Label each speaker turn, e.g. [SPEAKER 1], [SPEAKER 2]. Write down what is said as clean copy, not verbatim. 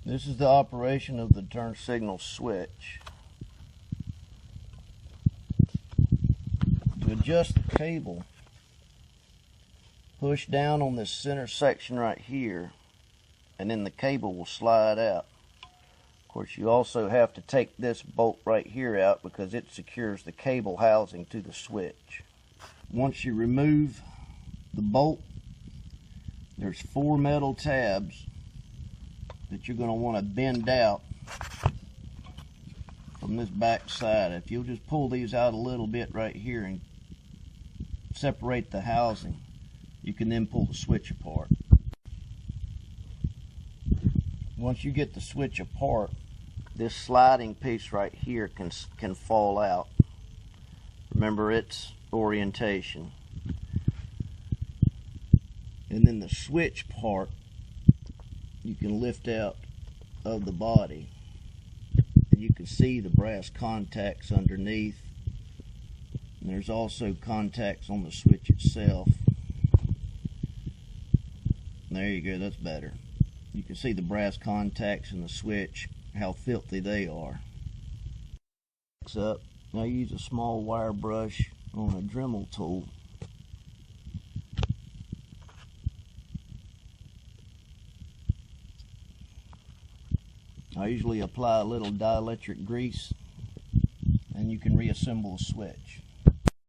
[SPEAKER 1] This is the operation of the turn signal switch. To adjust the cable, push down on this center section right here, and then the cable will slide out. Of course, you also have to take this bolt right here out because it secures the cable housing to the switch. Once you remove the bolt, there's 4 metal tabs that you're going to want to bend out from this back side. If you'll just pull these out a little bit right here and separate the housing, you can then pull the switch apart. Once you get the switch apart, this sliding piece right here can fall out. Remember its orientation. And then the switch part you can lift out of the body, and you can see the brass contacts underneath, and there's also contacts on the switch itself. There you go, that's better. You can see the brass contacts in the switch, how filthy they are. Next up, I use a small wire brush on a Dremel tool. I usually apply a little dielectric grease, and you can reassemble the switch.